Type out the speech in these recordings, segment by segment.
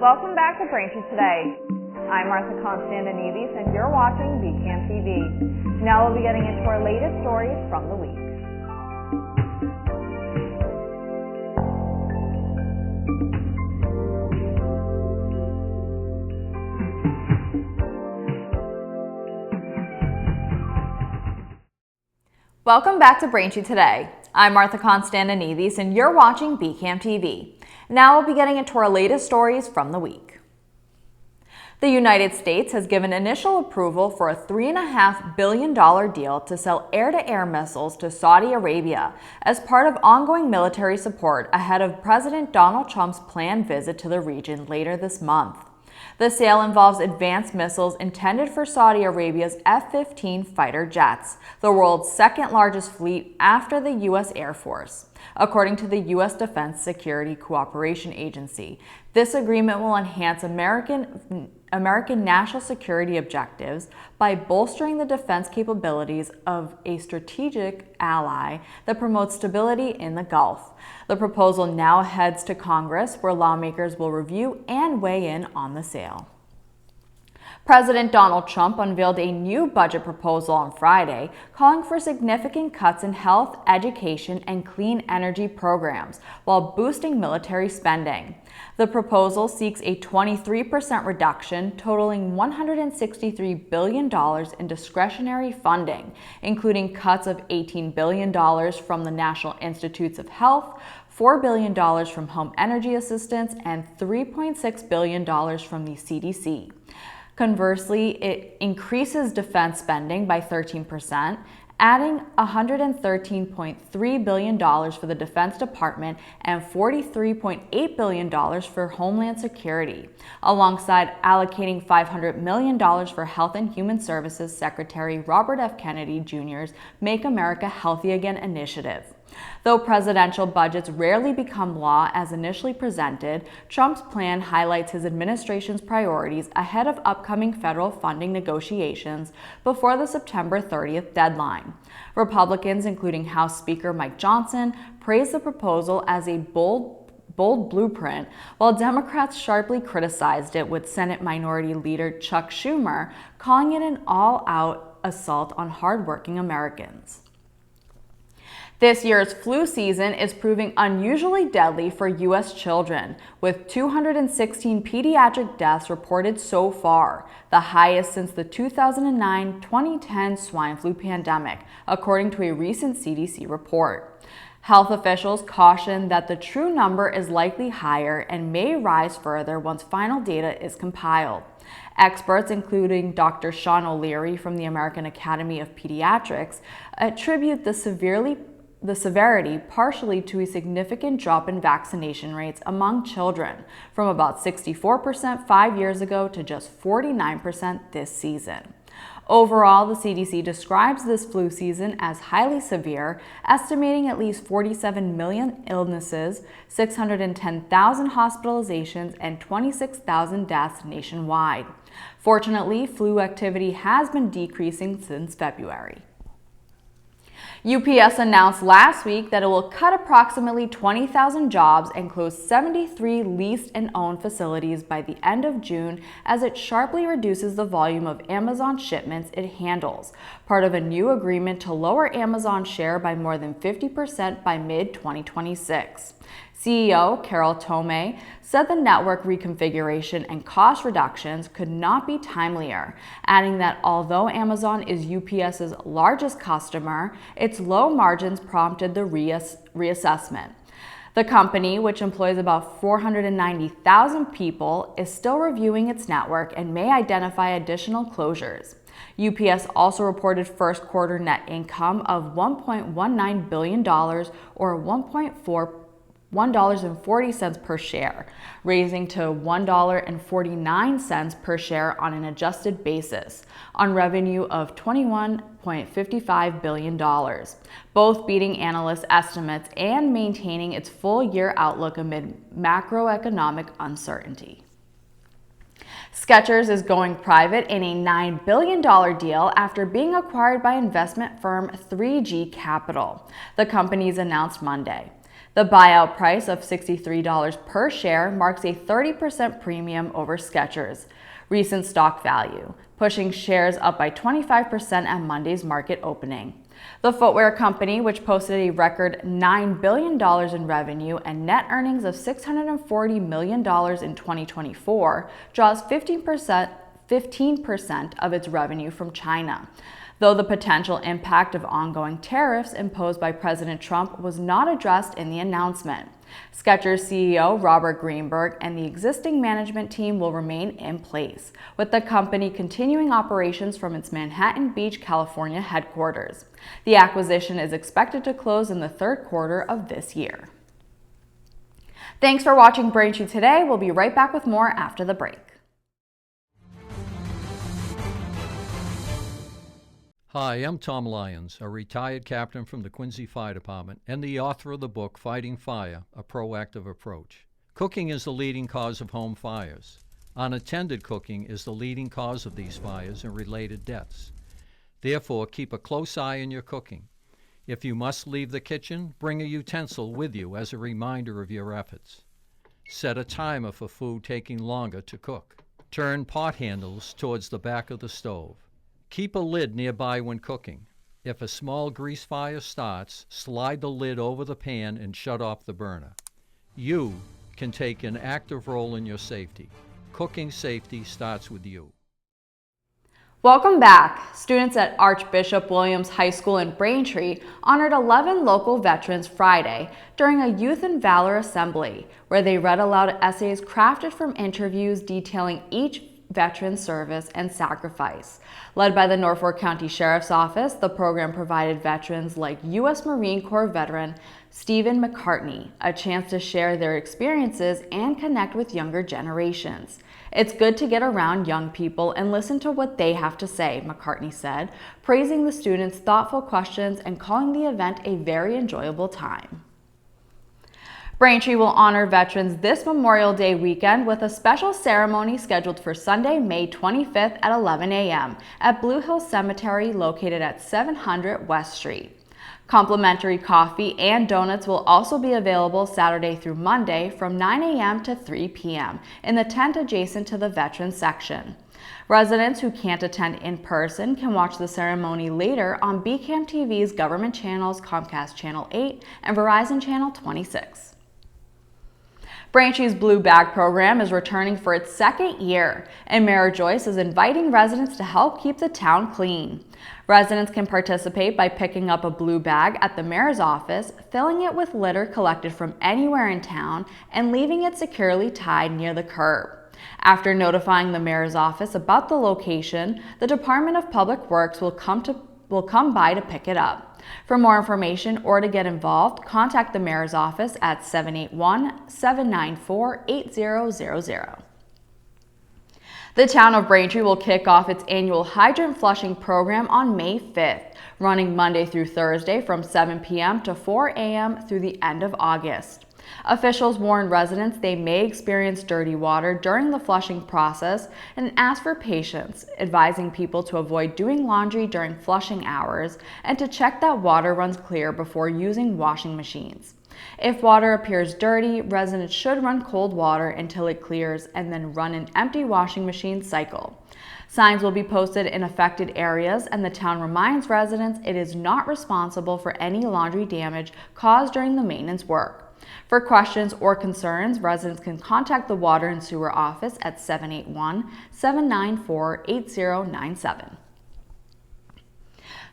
Welcome back to Braintree Today. I'm Martha Konstandinidis and you're watching BCAM TV. Now we'll be getting into our latest stories from the week. Welcome back to Braintree Today. I'm Martha Konstandinidis and you're watching BCAM TV. Now we'll be getting into our latest stories from the week. The United States has given initial approval for a $3.5 billion deal to sell air-to-air missiles to Saudi Arabia as part of ongoing military support ahead of President Donald Trump's planned visit to the region later this month. The sale involves advanced missiles intended for Saudi Arabia's F-15 fighter jets, the world's second-largest fleet after the U.S. Air Force. According to the U.S. Defense Security Cooperation Agency, this agreement will enhance American national security objectives by bolstering the defense capabilities of a strategic ally that promotes stability in the Gulf. The proposal now heads to Congress, where lawmakers will review and weigh in on the sale. President Donald Trump unveiled a new budget proposal on Friday, calling for significant cuts in health, education, and clean energy programs, while boosting military spending. The proposal seeks a 23% reduction, totaling $163 billion in discretionary funding, including cuts of $18 billion from the National Institutes of Health, $4 billion from home energy assistance, and $3.6 billion from the CDC. Conversely, it increases defense spending by 13%, adding $113.3 billion for the Defense Department and $43.8 billion for Homeland Security, alongside allocating $500 million for Health and Human Services Secretary Robert F. Kennedy Jr.'s Make America Healthy Again initiative. Though presidential budgets rarely become law as initially presented, Trump's plan highlights his administration's priorities ahead of upcoming federal funding negotiations before the September 30th deadline. Republicans, including House Speaker Mike Johnson, praised the proposal as a bold blueprint, while Democrats sharply criticized it, with Senate Minority Leader Chuck Schumer calling it an all-out assault on hardworking Americans. This year's flu season is proving unusually deadly for U.S. children, with 216 pediatric deaths reported so far, the highest since the 2009-2010 swine flu pandemic, according to a recent CDC report. Health officials caution that the true number is likely higher and may rise further once final data is compiled. Experts, including Dr. Sean O'Leary from the American Academy of Pediatrics, attribute the severity partially to a significant drop in vaccination rates among children, from about 64% 5 years ago to just 49% this season. Overall, the CDC describes this flu season as highly severe, estimating at least 47 million illnesses, 610,000 hospitalizations, and 26,000 deaths nationwide. Fortunately, flu activity has been decreasing since February. UPS announced last week that it will cut approximately 20,000 jobs and close 73 leased and owned facilities by the end of June as it sharply reduces the volume of Amazon shipments it handles, part of a new agreement to lower Amazon's share by more than 50% by mid-2026. CEO Carol Tomé said the network reconfiguration and cost reductions could not be timelier, adding that although Amazon is UPS's largest customer, its low margins prompted the reassessment. The company, which employs about 490,000 people, is still reviewing its network and may identify additional closures. UPS also reported first quarter net income of $1.19 billion or $1.40 per share, raising to $1.49 per share on an adjusted basis, on revenue of $21.55 billion, both beating analyst estimates and maintaining its full-year outlook amid macroeconomic uncertainty. Skechers is going private in a $9 billion deal after being acquired by investment firm 3G Capital, the companies announced Monday. The buyout price of $63 per share marks a 30% premium over Skechers' recent stock value, pushing shares up by 25% at Monday's market opening. The footwear company, which posted a record $9 billion in revenue and net earnings of $640 million in 2024, draws 15% of its revenue from China, though the potential impact of ongoing tariffs imposed by President Trump was not addressed in the announcement. Skechers CEO Robert Greenberg and the existing management team will remain in place, with the company continuing operations from its Manhattan Beach, California headquarters. The acquisition is expected to close in the third quarter of this year. Thanks for watching Braintree Today. We'll be right back with more after the break. Hi, I'm Tom Lyons, a retired captain from the Quincy Fire Department and the author of the book Fighting Fire, A Proactive Approach. Cooking is the leading cause of home fires. Unattended cooking is the leading cause of these fires and related deaths. Therefore, keep a close eye on your cooking. If you must leave the kitchen, bring a utensil with you as a reminder of your efforts. Set a timer for food taking longer to cook. Turn pot handles towards the back of the stove. Keep a lid nearby when cooking. If a small grease fire starts, slide the lid over the pan and shut off the burner. You can take an active role in your safety. Cooking safety starts with you. Welcome back. Students at Archbishop Williams High School in Braintree honored 11 local veterans Friday during a Youth and Valor Assembly, where they read aloud essays crafted from interviews detailing each veteran service and sacrifice. Led by the Norfolk County Sheriff's Office, the program provided veterans like U.S. Marine Corps veteran Stephen McCartney a chance to share their experiences and connect with younger generations. It's good to get around young people and listen to what they have to say, McCartney said, praising the students' thoughtful questions and calling the event a very enjoyable time. Braintree will honor veterans this Memorial Day weekend with a special ceremony scheduled for Sunday, May 25th at 11 a.m. at Blue Hill Cemetery located at 700 West Street. Complimentary coffee and donuts will also be available Saturday through Monday from 9 a.m. to 3 p.m. in the tent adjacent to the Veterans section. Residents who can't attend in person can watch the ceremony later on BCAM TV's government channels Comcast Channel 8 and Verizon Channel 26. Braintree's Blue Bag program is returning for its second year, and Mayor Joyce is inviting residents to help keep the town clean. Residents can participate by picking up a blue bag at the mayor's office, filling it with litter collected from anywhere in town, and leaving it securely tied near the curb. After notifying the mayor's office about the location, the Department of Public Works will come by to pick it up. For more information or to get involved, contact the mayor's office at 781-794-8000. The town of Braintree will kick off its annual hydrant flushing program on May 5th, running Monday through Thursday from 7 p.m. to 4 a.m. through the end of August. Officials warn residents they may experience dirty water during the flushing process and ask for patience, advising people to avoid doing laundry during flushing hours and to check that water runs clear before using washing machines. If water appears dirty, residents should run cold water until it clears and then run an empty washing machine cycle. Signs will be posted in affected areas, and the town reminds residents it is not responsible for any laundry damage caused during the maintenance work. For questions or concerns, residents can contact the Water and Sewer Office at 781-794-8097.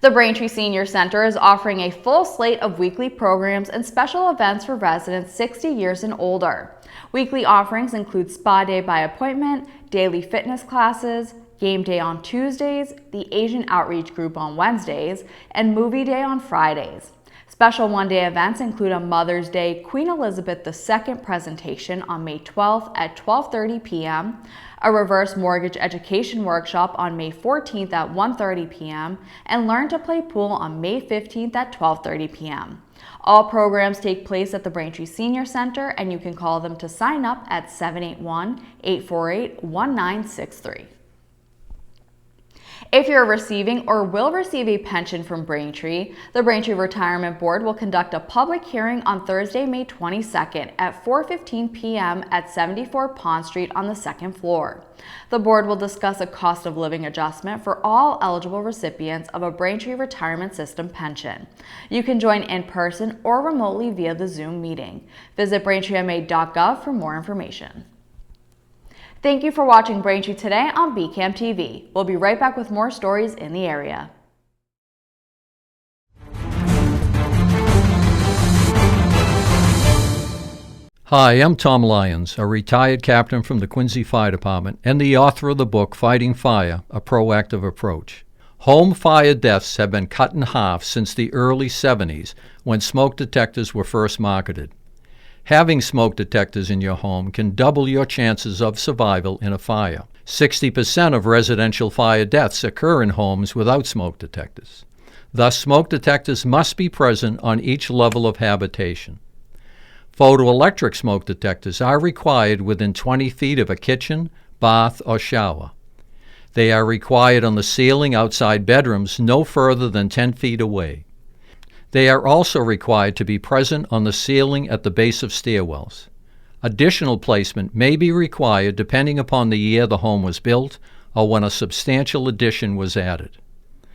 The Braintree Senior Center is offering a full slate of weekly programs and special events for residents 60 years and older. Weekly offerings include Spa Day by appointment, daily fitness classes, Game Day on Tuesdays, the Asian Outreach Group on Wednesdays, and Movie Day on Fridays. Special one-day events include a Mother's Day Queen Elizabeth II presentation on May 12th at 12:30 p.m., a reverse mortgage education workshop on May 14th at 1:30 p.m., and Learn to Play Pool on May 15th at 12:30 p.m. All programs take place at the Braintree Senior Center, and you can call them to sign up at 781-848-1963. If you're receiving or will receive a pension from Braintree, the Braintree Retirement Board will conduct a public hearing on Thursday, May 22nd at 4:15 p.m. at 74 Pond Street on the second floor. The board will discuss a cost of living adjustment for all eligible recipients of a Braintree Retirement System pension. You can join in person or remotely via the Zoom meeting. Visit braintreema.gov for more information. Thank you for watching Braintree Today on BCAM TV. We'll be right back with more stories in the area. Hi, I'm Tom Lyons, a retired captain from the Quincy Fire Department and the author of the book Fighting Fire, A Proactive Approach. Home fire deaths have been cut in half since the early 70s when smoke detectors were first marketed. Having smoke detectors in your home can double your chances of survival in a fire. 60% of residential fire deaths occur in homes without smoke detectors. Thus, smoke detectors must be present on each level of habitation. Photoelectric smoke detectors are required within 20 feet of a kitchen, bath, or shower. They are required on the ceiling outside bedrooms no further than 10 feet away. They are also required to be present on the ceiling at the base of stairwells. Additional placement may be required depending upon the year the home was built or when a substantial addition was added.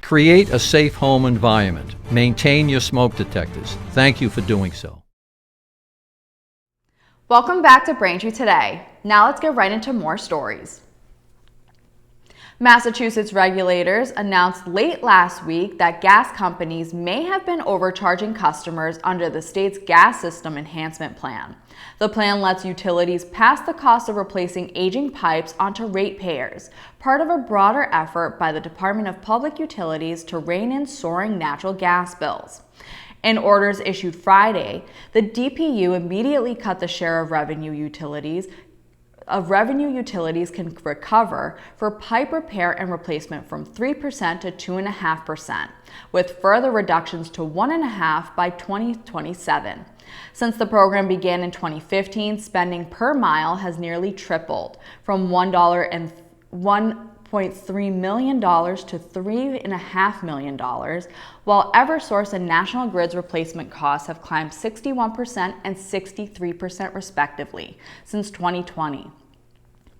Create a safe home environment. Maintain your smoke detectors. Thank you for doing so. Welcome back to Braintree Today. Now let's get right into more stories. Massachusetts regulators announced late last week that gas companies may have been overcharging customers under the state's gas system enhancement plan. The plan lets utilities pass the cost of replacing aging pipes onto ratepayers, part of a broader effort by the Department of Public Utilities to rein in soaring natural gas bills. In orders issued Friday, the DPU immediately cut the share of revenue utilities can recover for pipe repair and replacement from 3% to 2.5%, with further reductions to 1.5% by 2027. Since the program began in 2015, spending per mile has nearly tripled, from $1.3 million to $3.5 million, while Eversource and National Grid's replacement costs have climbed 61% and 63% respectively since 2020,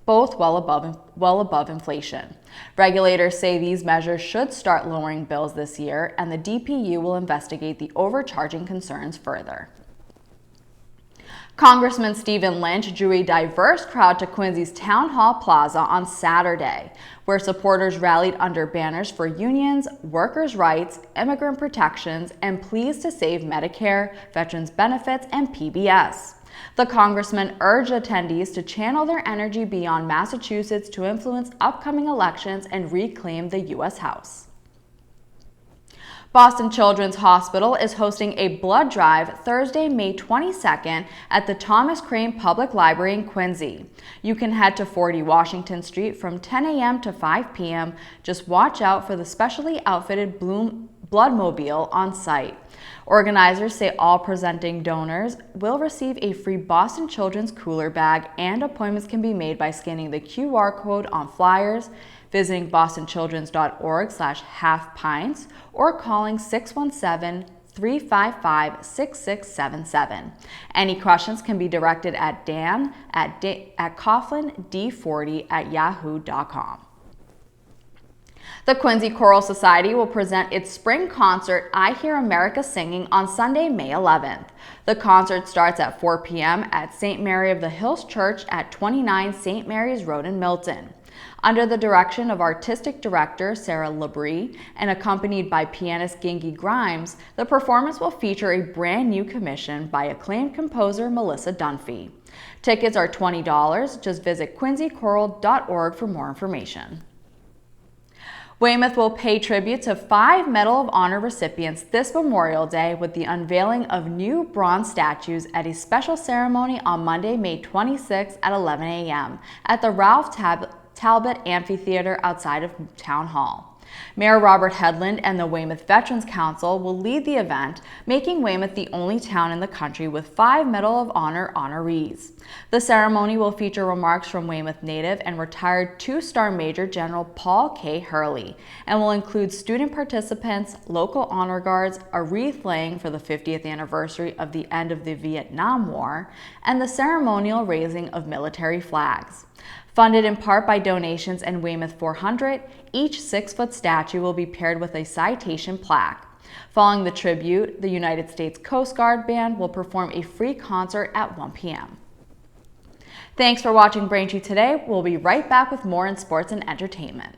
both well above inflation. Regulators say these measures should start lowering bills this year, and the DPU will investigate the overcharging concerns further. Congressman Stephen Lynch drew a diverse crowd to Quincy's Town Hall Plaza on Saturday, where supporters rallied under banners for unions, workers' rights, immigrant protections, and pleas to save Medicare, veterans benefits, and PBS. The congressman urged attendees to channel their energy beyond Massachusetts to influence upcoming elections and reclaim the U.S. House. Boston Children's Hospital is hosting a blood drive Thursday, May 22nd at the Thomas Crane Public Library in Quincy. You can head to 40 Washington Street from 10 a.m. to 5 p.m. Just watch out for the specially outfitted Bloodmobile on site. Organizers say all presenting donors will receive a free Boston Children's cooler bag, and appointments can be made by scanning the QR code on flyers, visiting bostonchildrens.org/halfpints, or calling 617-355-6677. Any questions can be directed at Dan at coughlindi40@yahoo.com. The Quincy Choral Society will present its spring concert, I Hear America Singing, on Sunday, May 11th. The concert starts at 4 p.m. at St. Mary of the Hills Church at 29 St. Mary's Road in Milton. Under the direction of Artistic Director Sarah Labrie and accompanied by pianist Gingy Grimes, the performance will feature a brand new commission by acclaimed composer Melissa Dunphy. Tickets are $20. Just visit quincychoral.org for more information. Weymouth will pay tribute to 5 Medal of Honor recipients this Memorial Day with the unveiling of new bronze statues at a special ceremony on Monday, May 26 at 11 a.m. at the Ralph Talbot Amphitheater outside of Town Hall. Mayor Robert Hedlund and the Weymouth Veterans Council will lead the event, making Weymouth the only town in the country with 5 Medal of Honor honorees. The ceremony will feature remarks from Weymouth native and retired 2-star Major General Paul K. Hurley, and will include student participants, local honor guards, a wreath laying for the 50th anniversary of the end of the Vietnam War, and the ceremonial raising of military flags. Funded in part by donations and Weymouth 400, each 6-foot statue will be paired with a citation plaque. Following the tribute, the United States Coast Guard Band will perform a free concert at 1 p.m. Thanks for watching Braintree Today. We'll be right back with more in sports and entertainment.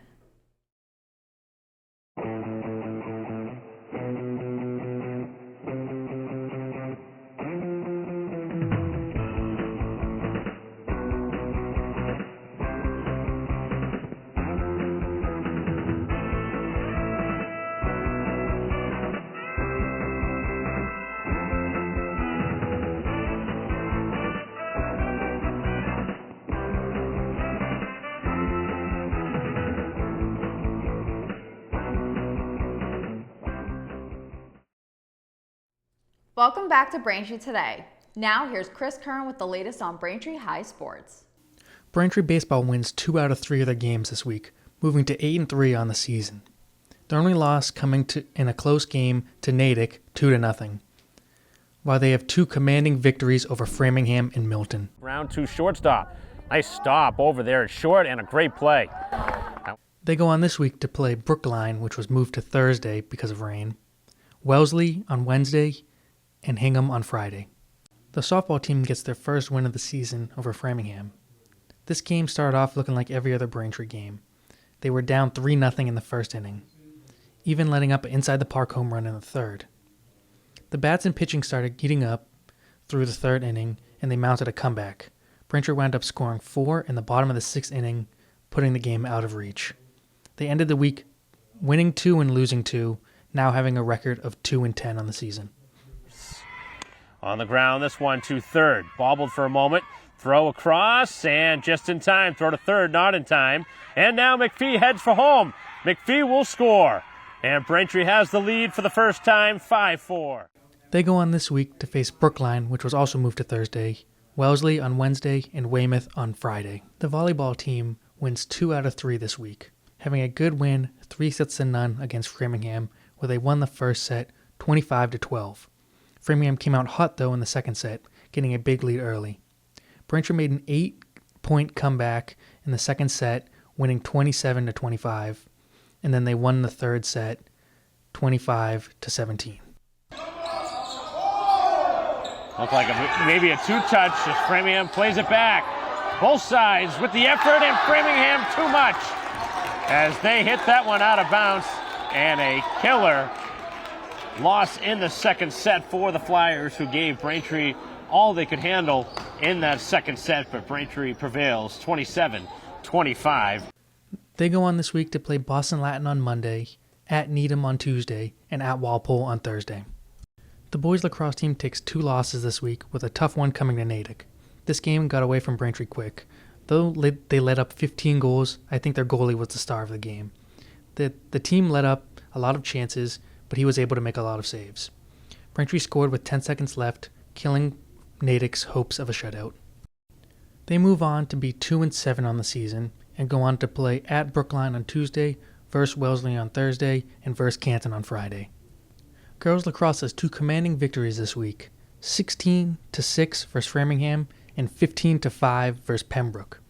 Welcome back to Braintree Today. Now here's Chris Curran with the latest on Braintree High sports. Braintree baseball wins 2 out of 3 of their games this week, moving to 8-3 on the season. Their only loss coming in a close game to Natick, 2-0, while they have 2 commanding victories over Framingham and Milton. Round 2 shortstop. Nice stop over there at short and a great play. They go on this week to play Brookline, which was moved to Thursday because of rain, Wellesley on Wednesday, and Hingham on Friday. The softball team gets their first win of the season over Framingham. This game started off looking like every other Braintree game. They were down 3-0 in the first inning, even letting up an inside-the-park home run in the third. The bats and pitching started heating up through the third inning, and they mounted a comeback. Braintree wound up scoring 4 in the bottom of the 6th inning, putting the game out of reach. They ended the week winning 2 and losing 2, now having a record of 2-10 on the season. On the ground, this one to third. Bobbled for a moment. Throw across, and just in time. Throw to third, not in time. And now McPhee heads for home. McPhee will score. And Braintree has the lead for the first time, 5-4. They go on this week to face Brookline, which was also moved to Thursday, Wellesley on Wednesday, and Weymouth on Friday. The volleyball team wins 2 out of 3 this week, having a good win, 3-0 against Framingham, where they won the first set 25-12. Framingham came out hot, though, in the second set, getting a big lead early. Braintree made an 8-point comeback in the second set, winning 27-25, and then they won the third set 25-17. Looked like maybe a 2-touch as Framingham plays it back. Both sides with the effort, and Framingham too much as they hit that one out of bounds, and a killer loss in the second set for the Flyers, who gave Braintree all they could handle in that second set, but Braintree prevails 27-25. They go on this week to play Boston Latin on Monday, at Needham on Tuesday, and at Walpole on Thursday. The boys lacrosse team takes 2 losses this week, with a tough one coming to Natick. This game got away from Braintree quick. Though they let up 15 goals, I think their goalie was the star of the game. The team let up a lot of chances, but he was able to make a lot of saves. Braintree scored with 10 seconds left, killing Natick's hopes of a shutout. They move on to be 2-7 on the season, and go on to play at Brookline on Tuesday, versus Wellesley on Thursday, and versus Canton on Friday. Girls lacrosse has 2 commanding victories this week, 16-6 versus Framingham, and 15-5 versus Pembroke,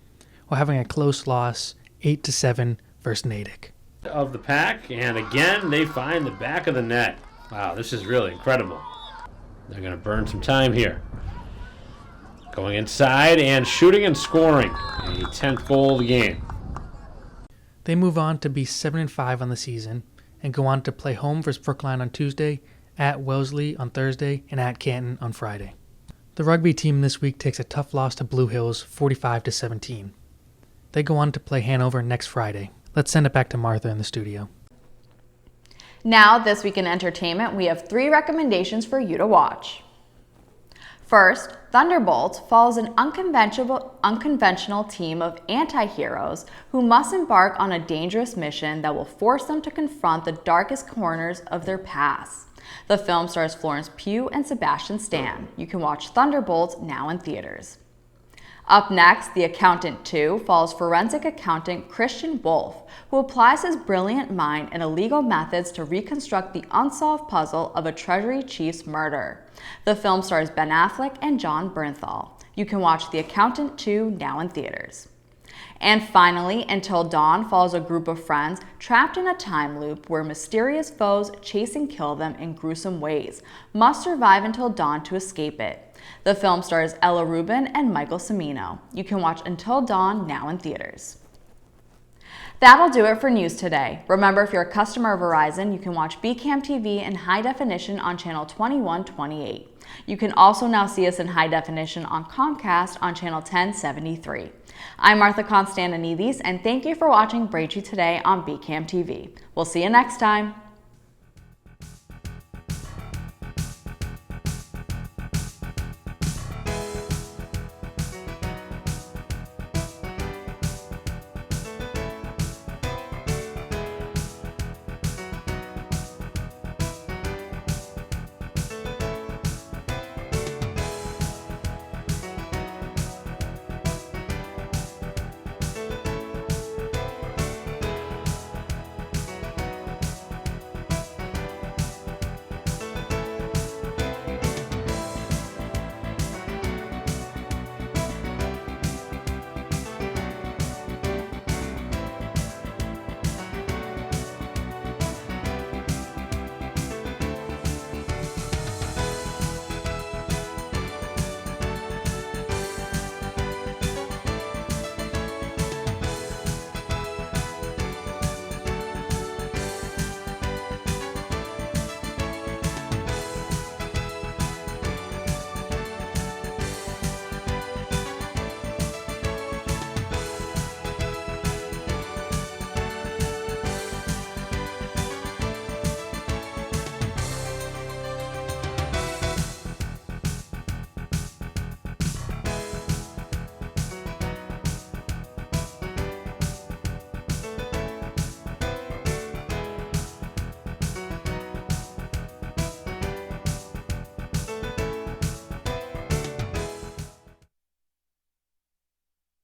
while having a close loss, 8-7 versus Natick. Of the pack, and again they find the back of the net. Wow, this is really incredible. They're going to burn some time here. Going inside and shooting and scoring. A 10th goal of the game. They move on to be 7-5 on the season, and go on to play home versus Brookline on Tuesday, at Wellesley on Thursday, and at Canton on Friday. The rugby team this week takes a tough loss to Blue Hills, 45-17. They go on to play Hanover next Friday. Let's send it back to Martha in the studio. Now, this week in entertainment, we have 3 recommendations for you to watch. First, Thunderbolts follows an unconventional team of anti-heroes who must embark on a dangerous mission that will force them to confront the darkest corners of their past. The film stars Florence Pugh and Sebastian Stan. You can watch Thunderbolts now in theaters. Up next, The Accountant 2 follows forensic accountant Christian Wolff, who applies his brilliant mind and illegal methods to reconstruct the unsolved puzzle of a Treasury chief's murder. The film stars Ben Affleck and John Bernthal. You can watch The Accountant 2 now in theaters. And finally, Until Dawn follows a group of friends trapped in a time loop where mysterious foes chase and kill them in gruesome ways, must survive until dawn to escape it. The film stars Ella Rubin and Michael Cimino. You can watch Until Dawn now in theaters. That'll do it for news today. Remember, if you're a customer of Verizon, you can watch BCAM TV in high definition on channel 2128. You can also now see us in high definition on Comcast on channel 1073. I'm Martha Konstandinidis, and thank you for watching Braintree Today on BCAM TV. We'll see you next time.